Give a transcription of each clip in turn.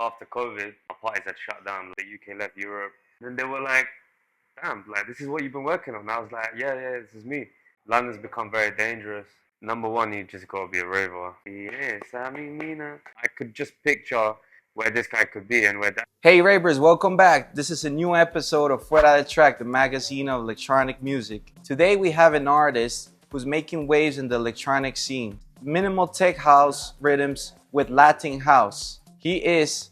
after COVID, our parties had shut down. The UK left Europe. Then they were like, damn, like, this is what you've been working on. I was like, yeah, this is me. London's become very dangerous. Number one, you just gotta be a raver. Yes, I mean, Mina. I could just picture where this guy could be and where that. Hey ravers, welcome back. This is a new episode of Fuera del Track, the magazine of electronic music. Today we have an artist who's making waves in the electronic scene. Minimal tech house rhythms with Latin house. He is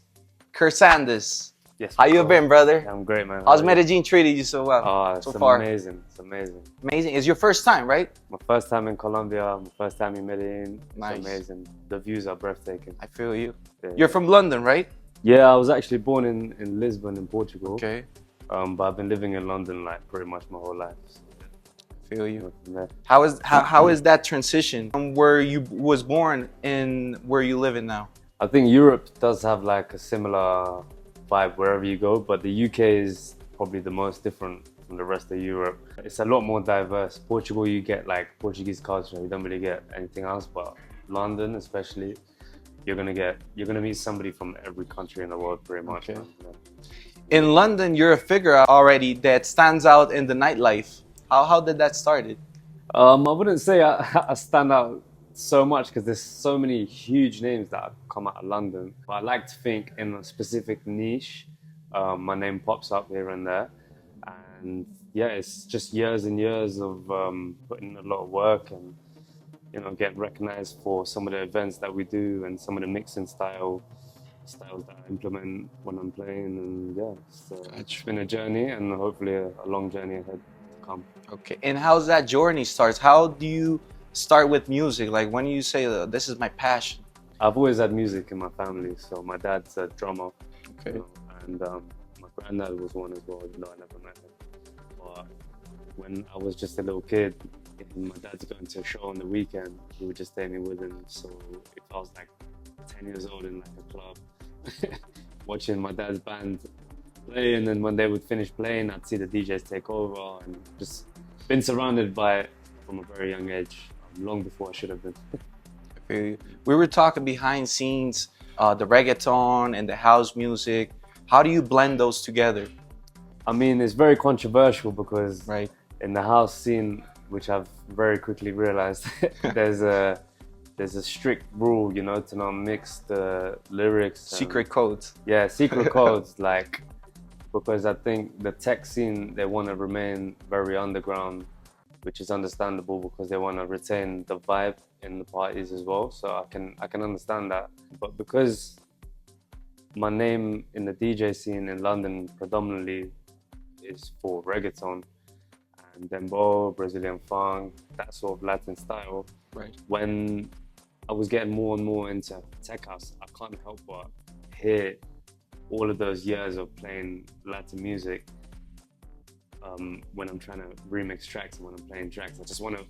Carsandas. Yes. How you been, brother? I'm great, man. How's Medellin treated you so well? Oh, it's so far? Amazing. It's amazing. Amazing. It's your first time, right? My first time in Colombia, my first time in Medellin. Nice. It's amazing. The views are breathtaking. I feel you. Yeah. You're from London, right? Yeah, I was actually born in Lisbon in Portugal. Okay. But I've been living in London like pretty much my whole life. So, I feel you. yeah. How is that transition from where you was born and where you live in now? I think Europe does have like a similar vibe wherever you go, but the UK is probably the most different from the rest of Europe. It's a lot more diverse. Portugal, you get like Portuguese culture. You don't really get anything else, but London especially, you're gonna meet somebody from every country in the world pretty much. Okay. Yeah. In London, you're a figure already that stands out in the nightlife. How did that started? I wouldn't say I stand out so much because there's so many huge names that have come out of London. But I like to think in a specific niche, my name pops up here and there. And yeah, it's just years and years of putting a lot of work and, you know, getting recognized for some of the events that we do and some of the mixing styles that I implement when I'm playing. And yeah, it's been a journey and hopefully a long journey ahead to come. Okay, and how's that journey starts? How do you start with music? Like when you say this is my passion? I've always had music in my family. So my dad's a drummer. Okay. You know, and my granddad was one as well, even though I never met him. But when I was just a little kid, and my dad's going to a show on the weekend, he would just take me with him. So if I was like 10 years old in like a club, watching my dad's band play, and then when they would finish playing, I'd see the DJs take over, and just been surrounded by it from a very young age, long before I should have been. We were talking behind scenes, the reggaeton and the house music. How do you blend those together? I mean, it's very controversial because right. In the house scene, which I've very quickly realized, there's a strict rule, you know, to not mix the lyrics. Secret codes. Yeah, secret codes, like, because I think the tech scene, they want to remain very underground, which is understandable because they want to retain the vibe in the parties as well. So I can understand that. But because my name in the DJ scene in London predominantly is for reggaeton and dembow, Brazilian funk, that sort of Latin style. Right. When I was getting more and more into tech house, I can't help but hear all of those years of playing Latin music when I'm trying to remix tracks and when I'm playing tracks. I just want to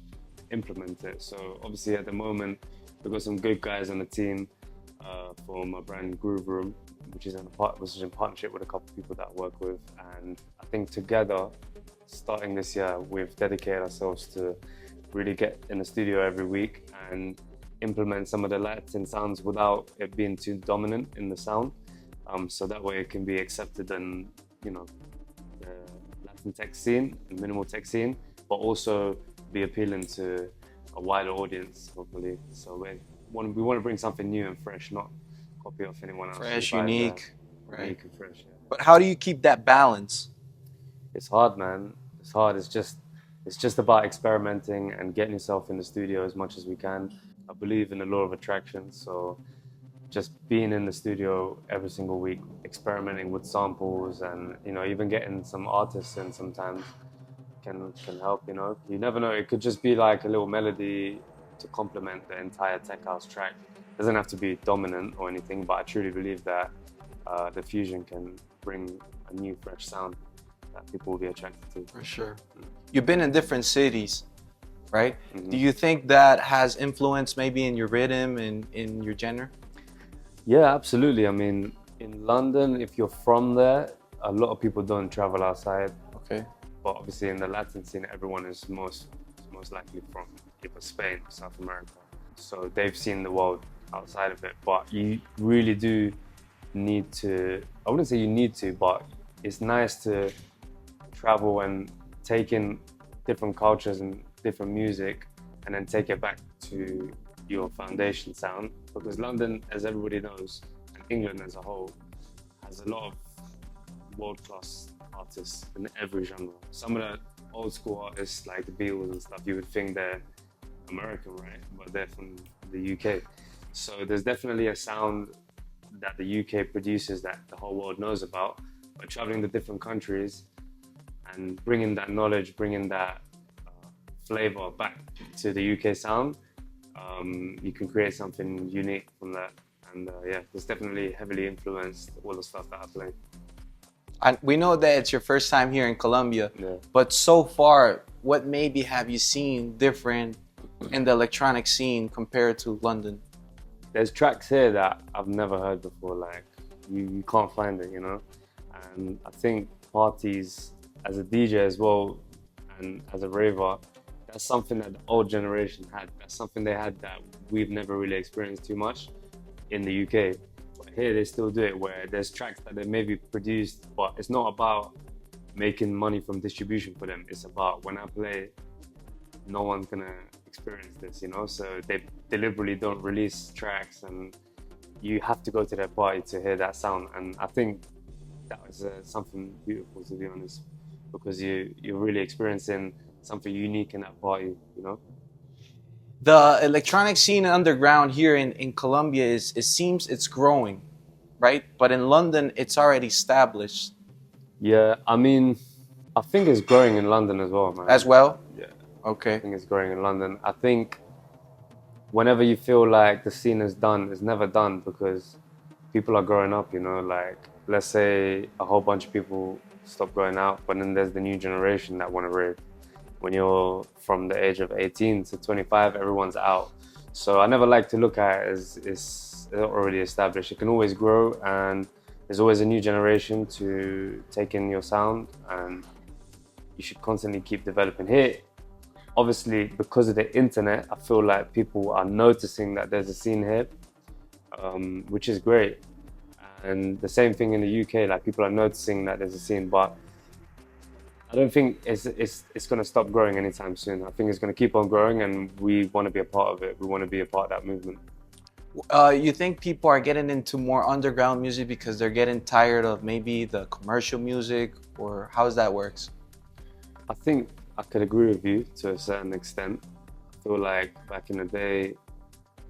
implement it. So obviously at the moment, we've got some good guys on the team for my brand Groove Room, which is in partnership with a couple of people that I work with. And I think together, starting this year, we've dedicated ourselves to really get in the studio every week and implement some of the Latin sounds without it being too dominant in the sound. So that way it can be accepted in, you know, the Latin tech scene, the minimal tech scene, but also be appealing to a wider audience, hopefully. So we want to bring something new and fresh, not copy off anyone else. Fresh, unique. Right. Unique and fresh, yeah. But how do you keep that balance? It's hard, man. It's hard. It's just about experimenting and getting yourself in the studio as much as we can. I believe in the law of attraction, so just being in the studio every single week, experimenting with samples, and, you know, even getting some artists in sometimes can help. You know, you never know. It could just be like a little melody to complement the entire tech house track. It doesn't have to be dominant or anything, but I truly believe that the fusion can bring a new, fresh sound that people will be attracted to. For sure. You've been in different cities, right? Mm-hmm. Do you think that has influence maybe in your rhythm and in your genre? Yeah, absolutely. I mean, in London, if you're from there, a lot of people don't travel outside. Okay. But obviously in the Latin scene, everyone is most likely from either Spain or South America. So they've seen the world outside of it. But you really do need to, I wouldn't say you need to, but it's nice to travel and take in different cultures and different music and then take it back to your foundation sound, because London, as everybody knows, and England as a whole, has a lot of world-class artists in every genre. Some of the old school artists like the Beatles and stuff, you would think they're American, right? But they're from the UK. So there's definitely a sound that the UK produces that the whole world knows about. But traveling to different countries and bringing that knowledge, bringing that flavor back to the UK sound, you can create something unique from that. And yeah, it's definitely heavily influenced all the stuff that I play. And we know that it's your first time here in Colombia, Yeah. but so far, what maybe have you seen different in the electronic scene compared to London? There's tracks here that I've never heard before, like you can't find it, you know? And I think parties, as a DJ as well, and as a raver, that's something that the old generation had. That's something they had that we've never really experienced too much in the UK. But here they still do it, where there's tracks that they maybe produced, but it's not about making money from distribution for them. It's about, when I play, no one's gonna experience this, you know? So they deliberately don't release tracks, and you have to go to their party to hear that sound. And I think that was something beautiful, to be honest, because you're really experiencing something unique in that party, you know? The electronic scene underground here in Colombia it seems it's growing, right? But in London, it's already established. Yeah, I mean, I think it's growing in London as well, man. As well? Yeah, Okay. I think it's growing in London. I think whenever you feel like the scene is done, it's never done, because people are growing up, you know? Like, let's say a whole bunch of people stop going out, but then there's the new generation that want to rave. When you're from the age of 18 to 25, everyone's out. So I never like to look at it as it's already established. It can always grow, and there's always a new generation to take in your sound, and you should constantly keep developing. Here, obviously, because of the internet, I feel like people are noticing that there's a scene here, which is great. And the same thing in the UK, like people are noticing that there's a scene, but I don't think it's going to stop growing anytime soon. I think it's going to keep on growing, and we want to be a part of it. We want to be a part of that movement. You think people are getting into more underground music because they're getting tired of maybe the commercial music, or how's that works? I think I could agree with you to a certain extent. I feel like back in the day,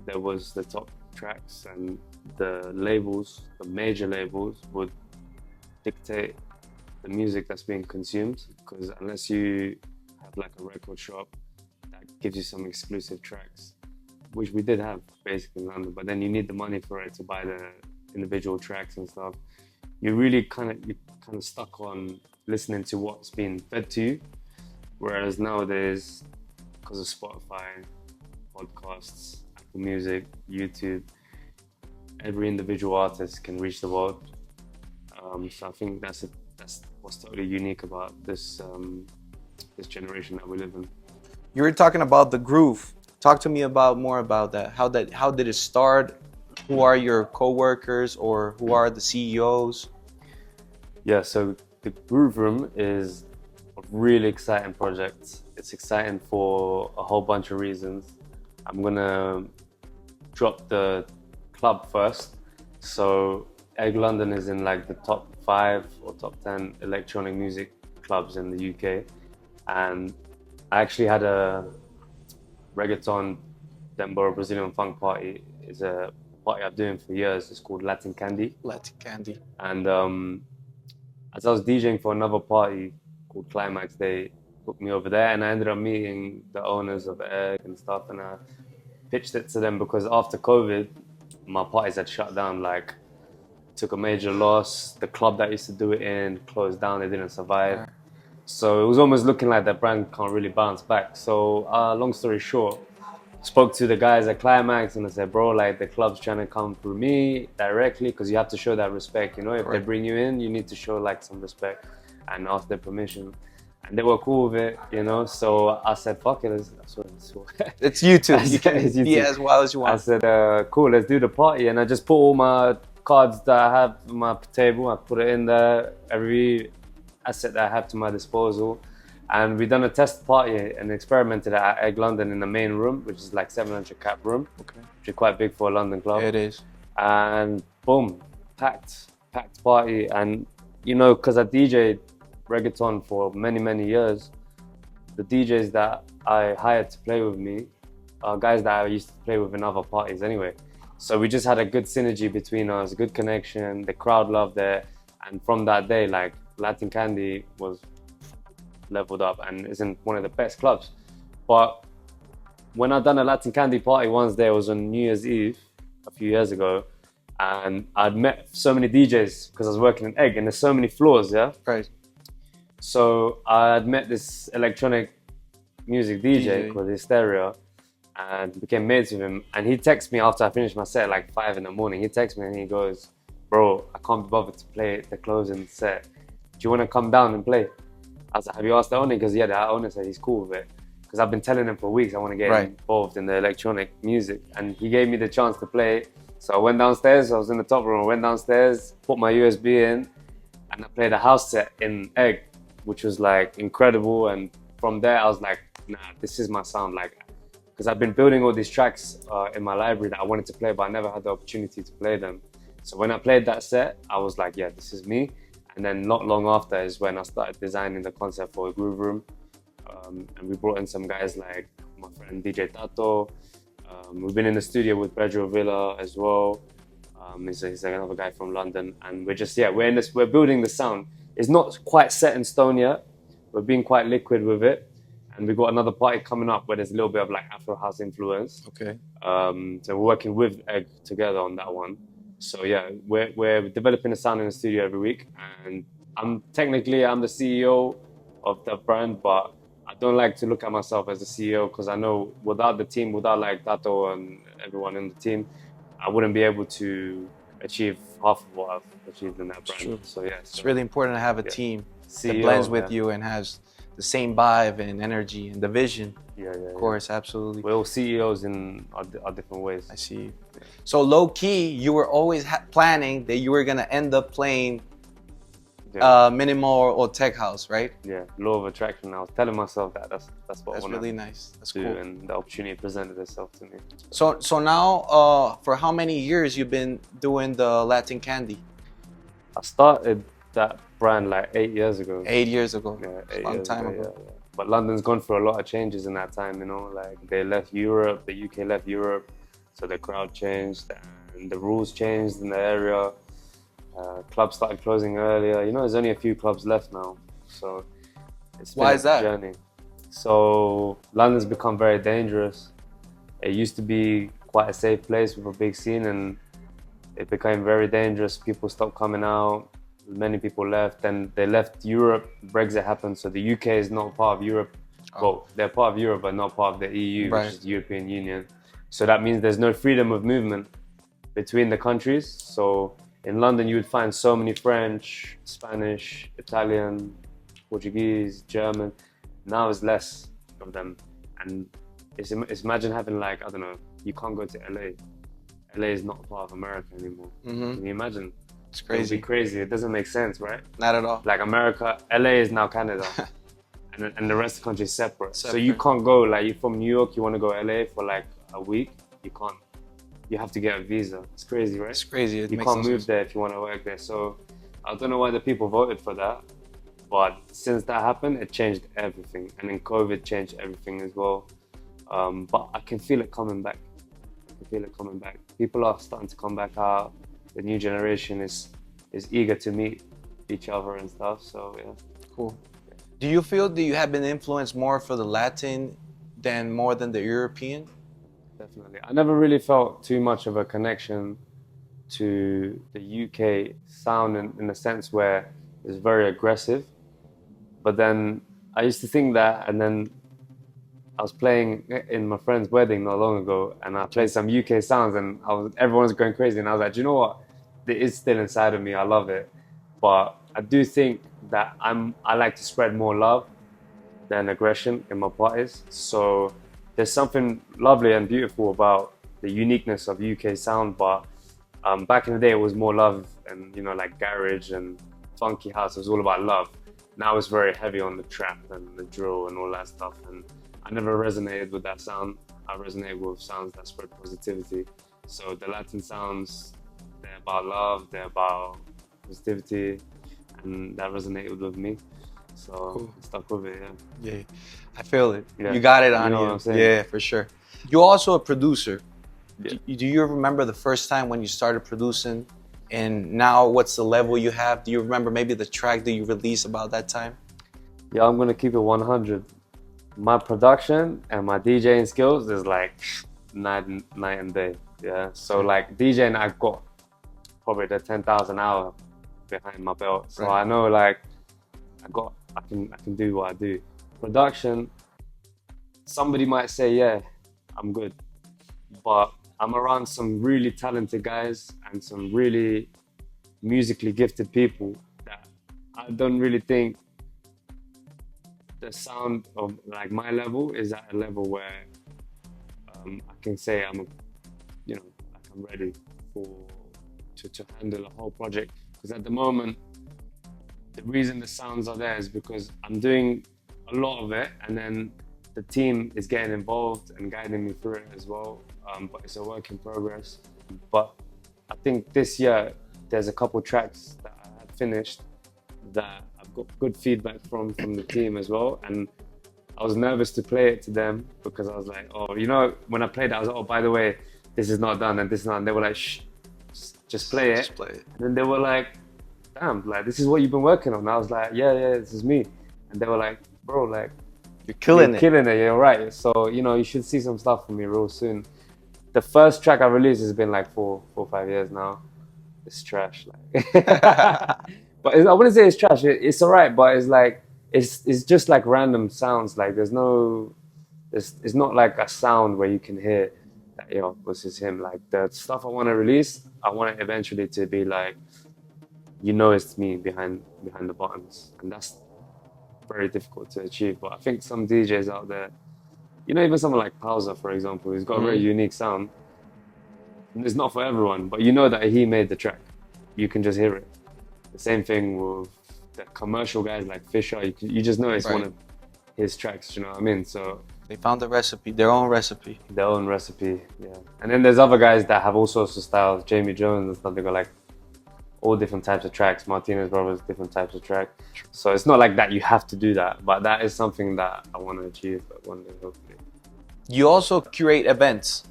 there was the top tracks, and the labels, the major labels, would dictate the music that's being consumed, because unless you have like a record shop that gives you some exclusive tracks, which we did have basically in London, but then you need the money for it to buy the individual tracks and stuff. You're kind of stuck on listening to what's being fed to you. Whereas nowadays, because of Spotify, podcasts, Apple Music, YouTube, every individual artist can reach the world. So I think that's what's totally unique about this this generation that we live in. You were talking about the groove. Talk to me more about that. How did it start? Who are your co-workers, or who are the CEOs? Yeah, so the Groove Room is a really exciting project. It's exciting for a whole bunch of reasons. I'm gonna drop the club first. So Egg London is in like the top 5 or top 10 electronic music clubs in the UK. And I actually had a reggaeton, dembow, Brazilian funk party. It's a party I've been doing for years. It's called Latin Candy. Latin Candy. And as I was DJing for another party called Climax, they booked me over there, and I ended up meeting the owners of Egg and stuff, and I pitched it to them because after COVID, my parties had shut down, like took a major loss. The club that used to do it in closed down, they didn't survive. So it was almost looking like the brand can't really bounce back. So long story short, spoke to the guys at Climax and I said, bro, like the club's trying to come through me directly, because you have to show that respect, you know, if they bring you in, you need to show like some respect and ask their permission. And they were cool with it, you know, so I said, fuck it, it's YouTube. You can be as wild as you want. I said, cool, let's do the party. And I just put all my cards that I have on my table. I put it in there, every asset that I have to my disposal. And we done a test party and experimented at Egg London in the main room, which is like 700 cap room, which is quite big for a London club. It is. And boom, packed party. And you know, because I DJ'd reggaeton for many years, the DJs that I hired to play with me are guys that I used to play with in other parties anyway. So we just had a good synergy between us, a good connection, the crowd loved it. And from that day, like, Latin Candy was leveled up and is in one of the best clubs. But when I done a Latin Candy party once, there was on New Year's Eve a few years ago, and I'd met so many DJs because I was working in Egg and there's so many floors, yeah? Right. So I'd met this electronic music DJ called Hysteria and became mates with him. And he texted me after I finished my set, like 5 in the morning. He texted me and he goes, bro, I can't be bothered to play the closing set. Do you want to come down and play? I was like, have you asked the owner? Because yeah, the owner said he's cool with it. Because I've been telling him for weeks I want to get involved in the electronic music. And he gave me the chance to play. So I went downstairs, I was in the top room, I went downstairs, put my USB in, and I played a house set in Egg, which was like incredible. And from there I was like, nah, this is my sound. Like, because I've been building all these tracks in my library that I wanted to play, but I never had the opportunity to play them. So when I played that set, I was like, yeah, this is me. And then not long after is when I started designing the concept for a groove room. And we brought in some guys like my friend DJ Tato. We've been in the studio with Pedro Villa as well. He's like another guy from London. And we're just, we're building the sound. It's not quite set in stone yet. We're being quite liquid with it. And we've got another party coming up where there's a little bit of like Afro house influence. Okay. So we're working with Egg together on that one. So yeah, we're developing a sound in the studio every week. And I'm the CEO of the brand, but I don't like to look at myself as a CEO because I know without the team, without like Tato and everyone in the team, I wouldn't be able to achieve half of what I've achieved in that brand. True. So yeah, it's really important to have a team CEO, that blends with you and has the same vibe and energy and the vision. Of course, absolutely. We're all CEOs in our different ways. I see. So low key, you were always planning that you were gonna end up playing minimal or tech house, right? Yeah, law of attraction. I was telling myself that that's what I want really nice. That's do, cool. And the opportunity presented itself to me. So now, for how many years you've been doing the Latin Candy? I started that brand like 8 years ago. 8 years ago. Yeah, a long time ago. Yeah. But London's gone through a lot of changes in that time, you know, like they left Europe, the UK left Europe, so the crowd changed and the rules changed in the area. Clubs started closing earlier. You know, there's only a few clubs left now, so it's been a journey. So London's become very dangerous. It used to be quite a safe place with a big scene, and it became very dangerous. People stopped coming out. Many people left. Then they left Europe. Brexit happened, so the UK is not part of Europe. Well, they're part of Europe, but not part of the EU, which is the European Union. So that means there's no freedom of movement between the countries. So in London, you would find so many French, Spanish, Italian, Portuguese, German. Now it's less of them. And it's imagine having like, I don't know, you can't go to LA. LA is not part of America anymore. Can you imagine? It's crazy. It would be crazy. It doesn't make sense, right? Not at all. Like America, LA is now Canada. and the rest of the country is separate. So you can't go, like you're from New York, you want to go LA for like a week, you can't. You have to get a visa. It's crazy, right? It's crazy. You can't move there if you want to work there. So I don't know why the people voted for that. But since that happened, it changed everything. And then COVID changed everything as well. But I can feel it coming back. People are starting to come back out. The new generation is eager to meet each other and stuff. So yeah. Cool. Do you feel that you have been influenced more for the Latin more than the European? Definitely. I never really felt too much of a connection to the UK sound in the sense where it's very aggressive. But then I used to think that, and then I was playing in my friend's wedding not long ago, and I played some UK sounds, and everyone was going crazy, and I was like, do you know what? It is still inside of me. I love it, but I do think that I like to spread more love than aggression in my parties. So there's something lovely and beautiful about the uniqueness of UK sound, but Back in the day, it was more love and, like garage and funky house. It was all about love. Now it's very heavy on the trap and the drill and all that stuff. And I never resonated with that sound. I resonate with sounds that spread positivity. So the Latin sounds, they're about love, they're about positivity, and that resonated with me. So Cool. I stuck with it, Yeah, I feel it. Yeah. You got it on You know you. what I'm saying? Yeah, for sure. You're also a producer. Yeah. Do you remember the first time when you started producing? And now what's the level you have? Do you remember maybe the track that you released about that time? Yeah, I'm gonna keep it 100. My production and my DJing skills is like night and day. Yeah. So like DJing, I've got probably the 10,000 hour behind my belt. So Right. I know like I can do what I do. Production, somebody might say, yeah, I'm good. But I'm around some really talented guys and some really musically gifted people that I don't really think the sound of like my level is at a level where I can say I'm ready to handle a whole project. Because at the moment, the reason the sounds are there is because I'm doing a lot of it, and then the team is getting involved and guiding me through it as well. But it's a work in progress. But I think this year there's a couple tracks that I had finished that I've got good feedback from the team as well. And I was nervous to play it to them because I was like, oh, when I played it, I was like, oh, by the way, this is not done and this is not. And they were like, shh, just play it. Just play it. And then they were like, damn, like this is what you've been working on. And I was like, yeah, this is me. And they were like, bro, like You're killing it. killing it, you're right. So, you should see some stuff from me real soon. The first track I released has been like 4 or 5 years now. It's trash. Like. But I wouldn't say it's trash. It's all right, but it's like, it's just like random sounds. Like it's not like a sound where you can hear that, this is him. Like the stuff I want to release, I want it eventually to be like, it's me behind the buttons. And that's very difficult to achieve. But I think some DJs out there, even someone like Pausa, for example, who's got a very unique sound. And it's not for everyone, but that he made the track. You can just hear it. The same thing with the commercial guys like Fisher. You just know it's one of his tracks, you know what I mean? So They found the recipe, their own recipe. their own recipe, yeah. And then there's other guys that have all sorts of styles. Jamie Jones and stuff, they got like all different types of tracks. Martinez Brothers, different types of track. So it's not like that you have to do that, but that is something that I want to achieve one day, hopefully. You also curate events.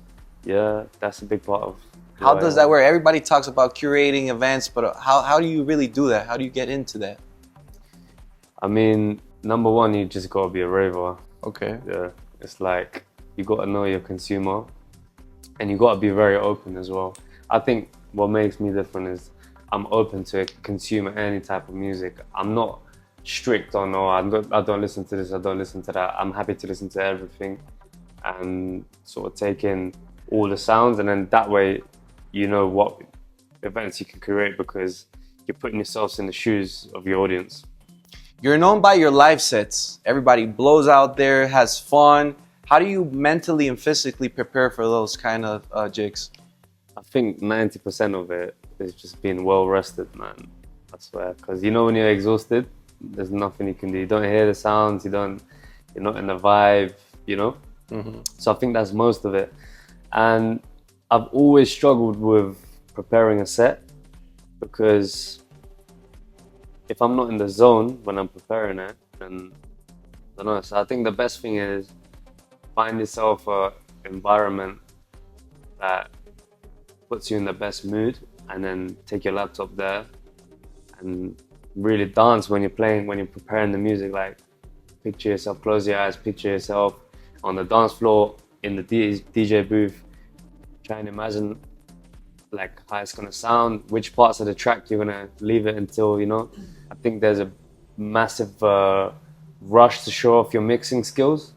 Yeah, that's a big part of who How I does am. that work? Everybody talks about curating events, but how do you really do that? How do you get into that? I mean, number one, you just gotta be a raver. Okay. Yeah, it's like you gotta know your consumer, and you gotta be very open as well. I think what makes me different is I'm open to consume any type of music. I'm not strict on, I don't listen to this, I don't listen to that. I'm happy to listen to everything and sort of take in all the sounds, and then that way you know what events you can create because you're putting yourselves in the shoes of your audience. You're known by your live sets. Everybody blows out there, has fun. How do you mentally and physically prepare for those kind of jigs? I think 90% of it is just being well rested, man. I swear, because when you're exhausted, there's nothing you can do. You don't hear the sounds. You're not in the vibe. So I think that's most of it. And I've always struggled with preparing a set because if I'm not in the zone when I'm preparing it, then I don't know. So I think the best thing is find yourself an environment that puts you in the best mood, and then take your laptop there and really dance when you're preparing the music. Like picture yourself, close your eyes, picture yourself on the dance floor in the DJ booth. Try and imagine like how it's gonna sound, which parts of the track you're gonna leave it until, I think there's a massive rush to show off your mixing skills,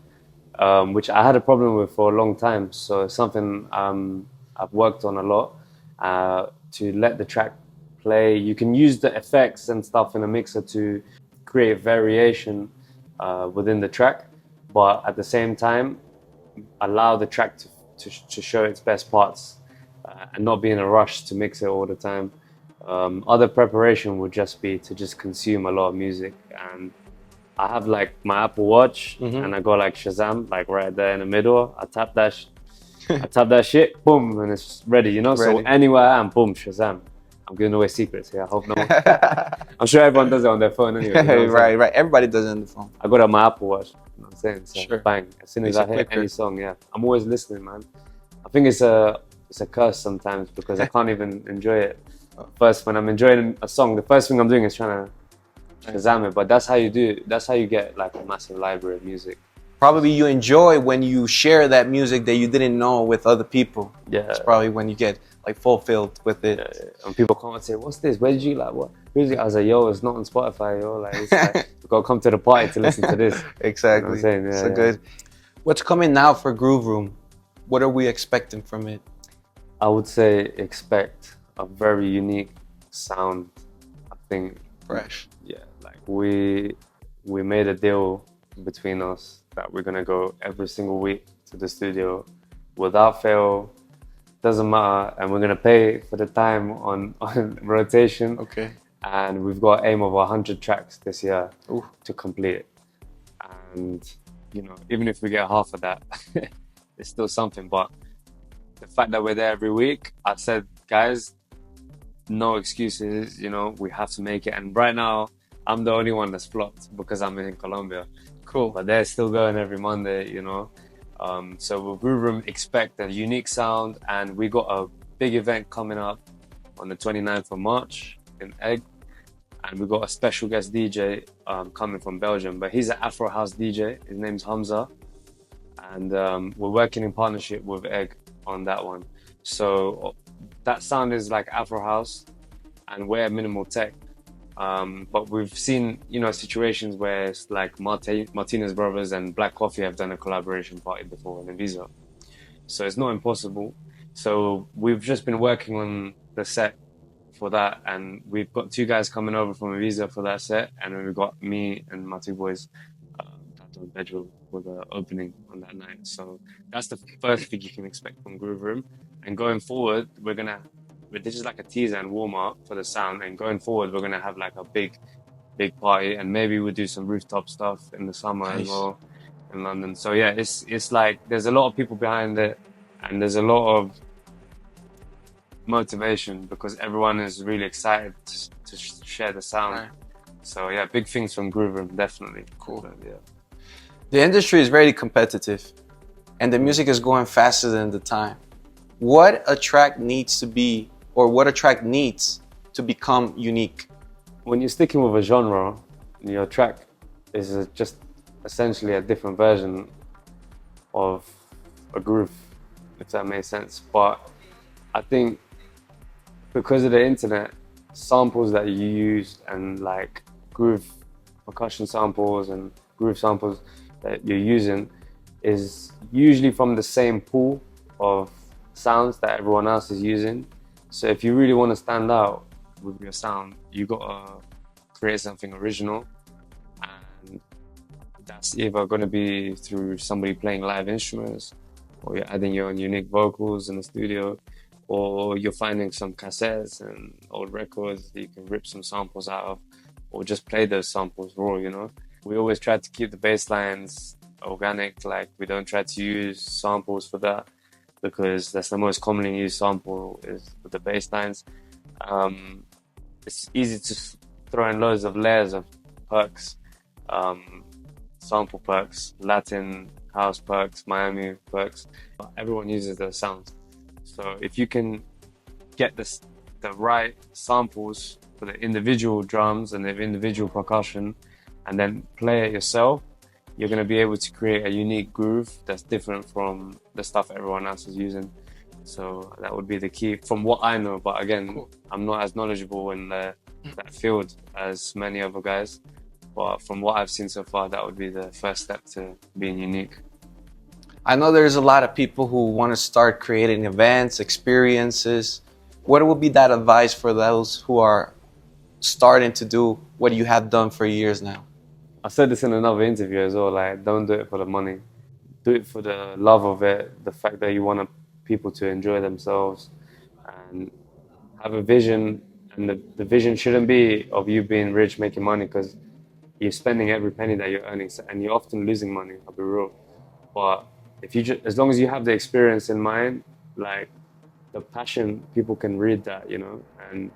which I had a problem with for a long time. So it's something I've worked on a lot, to let the track play. You can use the effects and stuff in a mixer to create variation within the track, but at the same time, allow the track to show its best parts. and not be in a rush to mix it all the time. Other preparation would just be to just consume a lot of music. And I have like my Apple Watch, and I go like Shazam, like right there in the middle. I tap that shit, boom, and it's ready, you know? Ready. So anywhere I am, boom, Shazam. I'm giving away secrets here. I hope no one. I'm sure everyone does it on their phone anyway. You know right. Everybody does it on the phone. I got it on my Apple Watch. You know what I'm saying? So Sure. bang. As soon as Makes I it hear quicker. any song, yeah. I'm always listening, man. I think it's a curse sometimes because I can't even enjoy it. First, when I'm enjoying a song, the first thing I'm doing is trying to Shazam it. But that's how you do it. That's how you get like a massive library of music. Probably you enjoy when you share that music that you didn't know with other people. Yeah. It's probably when you get like fulfilled with it. Yeah. And people come and say, "What's this? Where did you like what? Who's it?" I was like, "Yo, it's not on Spotify, yo. Like, it's like you gotta come to the party to listen to this." Exactly. You know what I'm saying? Yeah, So good. What's coming now for Groove Room? What are we expecting from it? I would say expect a very unique sound. I think Fresh. yeah, like we made a deal between us that we're gonna go every single week to the studio without fail. Doesn't matter, and we're gonna pay for the time on rotation. Okay. And we've got an aim of 100 tracks this year Ooh. to complete it. And you know, even if we get half of that, it's still something. But the fact that we're there every week, I said, guys, no excuses. You know, we have to make it. And right now, I'm the only one that's flopped because I'm in Colombia. Cool. But they're still going every Monday. You know, so with Groove Room, expect a unique sound, and we got a big event coming up on the 29th of March in Egg. And we got a special guest DJ coming from Belgium, but he's an Afro House DJ. His name's Hamza, and we're working in partnership with Egg on that one. So that sound is like Afro House, and we're minimal tech. But we've seen, you know, situations where it's like Martinez Brothers and Black Coffee have done a collaboration party before in Ibiza. So it's not impossible. So we've just been working on the set for that, and we've got two guys coming over from Ibiza for that set, and then we've got me and my two boys Tato and Pedro for the opening on that night. So that's the first thing you can expect from Groove Room. And going forward, this is like a teaser and warm up for the sound, and going forward we're gonna have like a big party, and maybe we'll do some rooftop stuff in the summer as well in London. So yeah, it's like there's a lot of people behind it, and there's a lot of motivation because everyone is really excited to share the sound. Right. So yeah, big things from Groove Room, definitely. Cool. So, yeah. The industry is very competitive, and the music is going faster than the time. What a track needs to be, or what a track needs to become unique? When you're sticking with a genre, your track is just essentially a different version of a groove, if that makes sense. But I think because of the internet, samples that you use and like groove percussion samples and groove samples that you're using is usually from the same pool of sounds that everyone else is using. So if you really want to stand out with your sound, you gotta create something original, and that's either going to be through somebody playing live instruments, or you're adding your own unique vocals in the studio, or you're finding some cassettes and old records that you can rip some samples out of, or just play those samples raw, you know? We always try to keep the bass lines organic, like we don't try to use samples for that, because that's the most commonly used sample is with the bass lines. It's easy to throw in loads of layers of perks, sample perks, Latin house perks, Miami perks. Everyone uses those sounds. So if you can get the right samples for the individual drums and the individual percussion, and then play it yourself, you're going to be able to create a unique groove that's different from the stuff everyone else is using. So that would be the key from what I know. But again, cool. I'm not as knowledgeable in that field as many other guys. But from what I've seen so far, that would be the first step to being unique. I know there's a lot of people who want to start creating events, experiences. What would be that advice for those who are starting to do what you have done for years now? I said this in another interview as well, like, don't do it for the money. Do it for the love of it, the fact that you want people to enjoy themselves. and have a vision. And the vision shouldn't be of you being rich, making money, because you're spending every penny that you're earning, and you're often losing money, I'll be real. But if you just, as long as you have the experience in mind, like the passion, people can read that, you know, and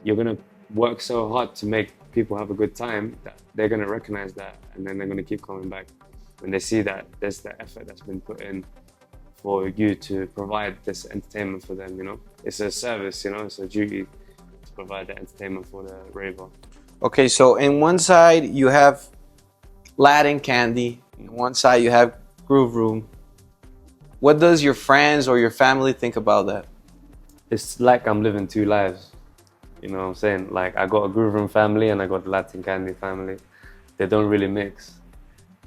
you're gonna work so hard to make people have a good time that they're gonna recognize that, and then they're gonna keep coming back when they see that there's the effort that's been put in for you to provide this entertainment for them, you know. It's a service, you know, it's a duty to provide the entertainment for the raver. Okay, so in one side you have Latin candy, in one side you have Groove Room. What does your friends or your family think about that? It's like I'm living two lives, you know what I'm saying? Like I got a Groove Room family and I got the Latin Candy family. They don't really mix.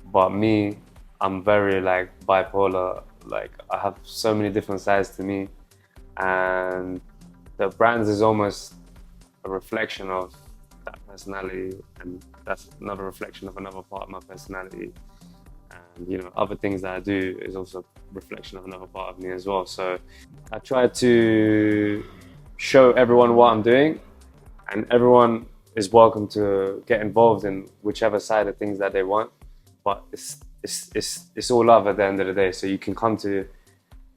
But me, I'm very like bipolar. Like I have so many different sides to me, and the brands is almost a reflection of that personality, and that's another reflection of another part of my personality. And you know, other things that I do is also a reflection of another part of me as well. So I try to show everyone what I'm doing, and everyone is welcome to get involved in whichever side of things that they want. But it's all love at the end of the day. So you can come to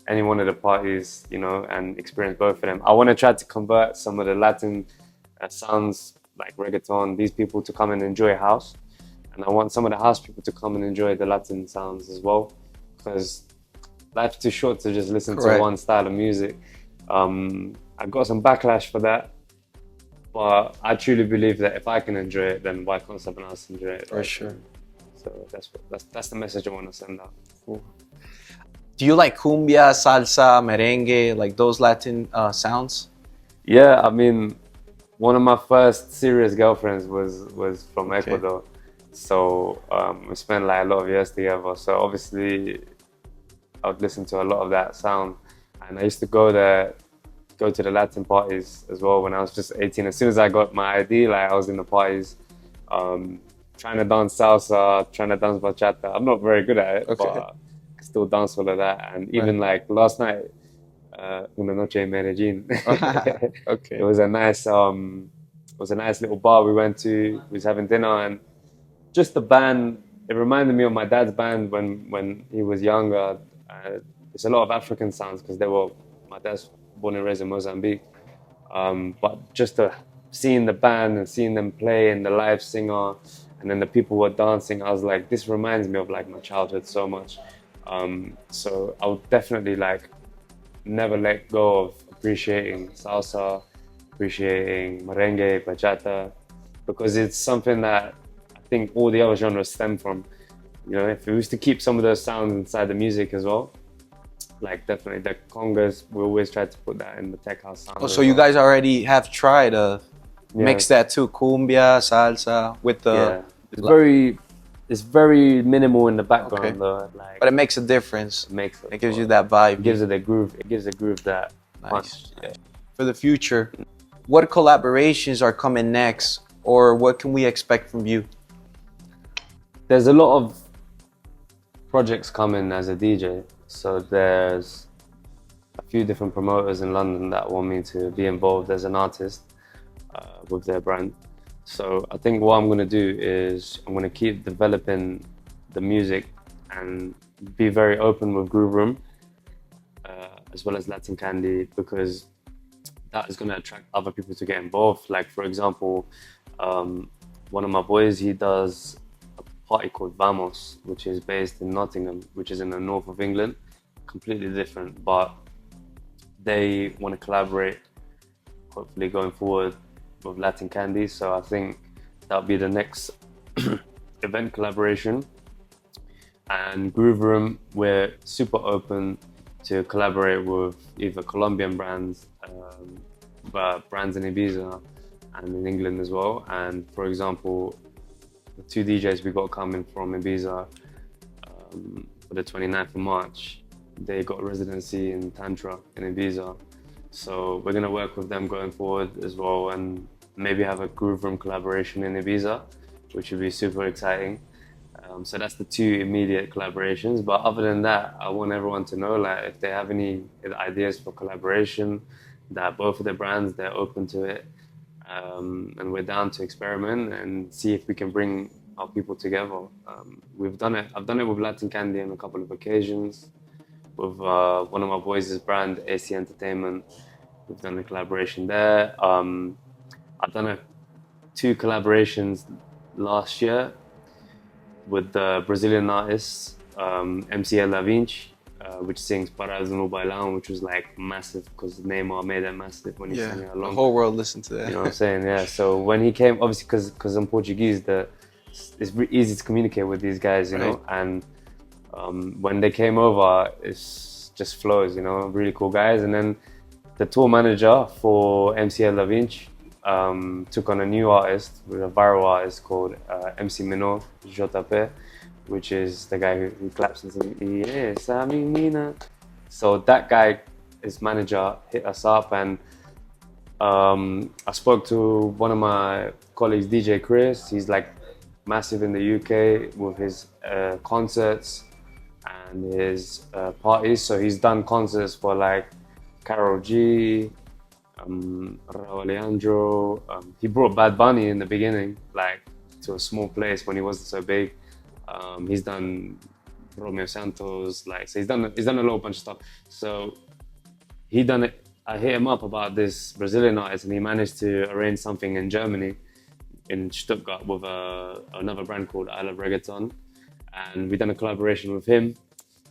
any one of the parties, you know, and experience both of them. I want to try to convert some of the Latin sounds like reggaeton, these people to come and enjoy house. And I want some of the house people to come and enjoy the Latin sounds as well, because life's too short to just listen to one style of music. I got some backlash for that, but I truly believe that if I can enjoy it, then why can't someone else enjoy it? For sure. So that's the message I want to send out. Cool. Do you like cumbia, salsa, merengue, like those Latin sounds? Yeah, I mean, one of my first serious girlfriends was from Ecuador. So we spent like a lot of years together. So obviously I would listen to a lot of that sound. And I used to go to the Latin parties as well when I was just 18. As soon as I got my ID, like I was in the parties, trying to dance salsa, trying to dance bachata. I'm not very good at it, but I can still dance all of that. And even like last night, Una Noche en Medellin. It was a nice little bar we went to. We was having dinner, and just the band, it reminded me of my dad's band when he was younger. It's a lot of African sounds because my dad's born and raised in Mozambique. But just seeing the band and seeing them play and the live singer, and then the people were dancing, I was like, this reminds me of like my childhood so much. So I would definitely like never let go of appreciating salsa, appreciating merengue, bachata, because it's something that I think all the other genres stem from. You know, if we used to keep some of those sounds inside the music as well, like definitely the congas, we always try to put that in the tech house sound. Oh, so you guys already have tried mix that too, cumbia, salsa with the. Yeah. It's very minimal in the background though. Like, but it makes a difference. It gives you that vibe. It gives it a groove. It gives a groove that punch. Yeah. For the future, what collaborations are coming next, or what can we expect from you? There's a lot of projects coming as a DJ. So there's a few different promoters in London that want me to be involved as an artist with their brand. So I think what I'm going to do is I'm going to keep developing the music and be very open with Groove Room as well as Latin Candy, because that is going to attract other people to get involved. Like for example, one of my boys, he does a party called Vamos, which is based in Nottingham, which is in the north of England, completely different, but they want to collaborate, hopefully going forward, with Latin Candy. So I think that'll be the next event collaboration. And Groove Room, we're super open to collaborate with either Colombian brands, brands in Ibiza and in England as well. And for example, the two DJs we got coming from Ibiza for the 29th of March, they got a residency in Tantra in Ibiza. So we're gonna work with them going forward as well, and maybe have a Groove Room collaboration in Ibiza, which would be super exciting. So that's the two immediate collaborations. But other than that, I want everyone to know, like, if they have any ideas for collaboration, that both of the brands, they're open to it, and we're down to experiment and see if we can bring our people together. We've done it. I've done it with Latin Candy on a couple of occasions. With one of my boys' brand, AC Entertainment, we've done a collaboration there. I've done 2 collaborations last year with the Brazilian artist MCL Da Vinci, which sings Parados no Bailão, which was like massive because Neymar made it massive when he sang it along. The whole world listened to that. You know what I'm saying? Yeah. So when he came, obviously because I'm Portuguese, it's easy to communicate with these guys, you know. And when they came over, it's just flows, you know. Really cool guys. And then the tour manager for MCL Da Vinci took on a new artist, with a viral artist called MC Menor JP, which is the guy who claps and sings, yes, I mean, Nina. So that guy, his manager, hit us up, and I spoke to one of my colleagues, DJ Chris. He's like massive in the UK with his concerts and his parties. So he's done concerts for like Karol G, Raul Alejandro. He brought Bad Bunny in the beginning, like to a small place when he wasn't so big. He's done Romeo Santos, like, so he's done a little bunch of stuff. So he done it. I hit him up about this Brazilian artist, and he managed to arrange something in Germany, in Stuttgart, with another brand called I Love Reggaeton, and we done a collaboration with him.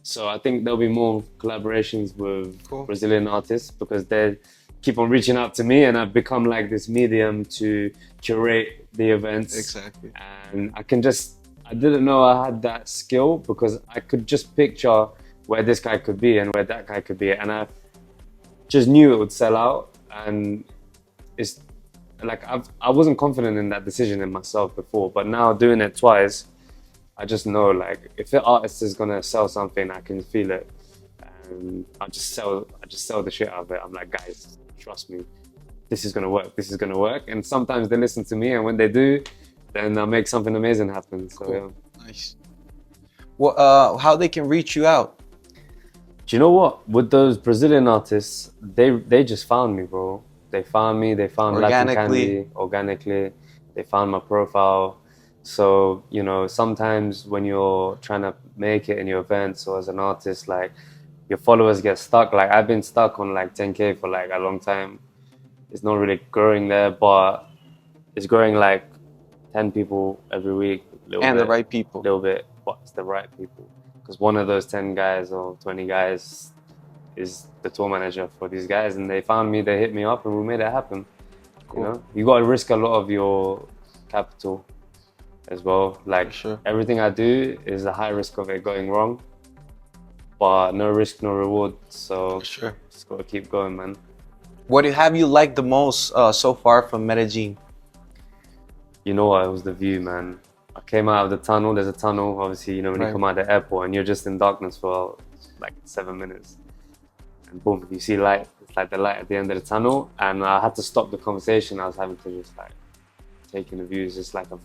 So I think there'll be more collaborations with Brazilian artists, because they keep on reaching out to me, and I've become like this medium to curate the events. Exactly. And I didn't know I had that skill, because I could just picture where this guy could be and where that guy could be, and I just knew it would sell out. And it's like I wasn't confident in that decision in myself before, but now doing it twice, I just know, like, if the artist is gonna sell something, I can feel it, and I just sell the shit out of it. I'm like, guys, trust me, this is gonna work. And sometimes they listen to me, and when they do, then I'll make something amazing happen. So yeah. Nice. Well, how they can reach you out? Do you know what? With those Brazilian artists, they just found me, bro. They found me. They found Latin Candy organically. They found my profile. So, you know, sometimes when you're trying to make it in your events or as an artist, like, your followers get stuck. Like, I've been stuck on like 10K for like a long time. It's not really growing there, but it's growing like 10 people every week. And the right people. A little bit, but it's the right people. Because one of those 10 guys or 20 guys is the tour manager for these guys, and they found me, they hit me up, and we made it happen. Cool. You know, you got to risk a lot of your capital as well. Like, everything I do is a high risk of it going wrong, but no risk, no reward. So just got to keep going, man. What have you liked the most so far from Medellin? You know what? It was the view, man. I came out of the tunnel. There's a tunnel, obviously, you know, when you come out of the airport and you're just in darkness for like 7 minutes. And boom, you see light. It's like the light at the end of the tunnel. And I had to stop the conversation. I was having to just like take in the views. It's like a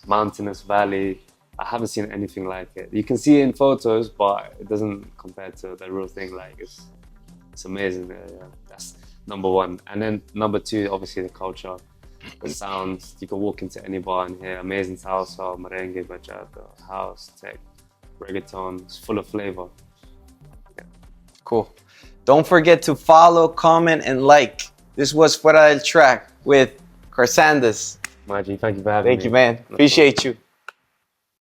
mountainous valley. I haven't seen anything like it. You can see it in photos, but it doesn't compare to the real thing. Like, it's amazing. Yeah. That's number one. And then number two, obviously the culture. The sounds, you can walk into any bar and hear amazing salsa, merengue, bachata, house, tech, reggaeton. It's full of flavor. Yeah. Cool. Don't forget to follow, comment, and like. This was Fuera del Track with Carsandas. Maji, thank you for having me. Thank you, man. Appreciate you.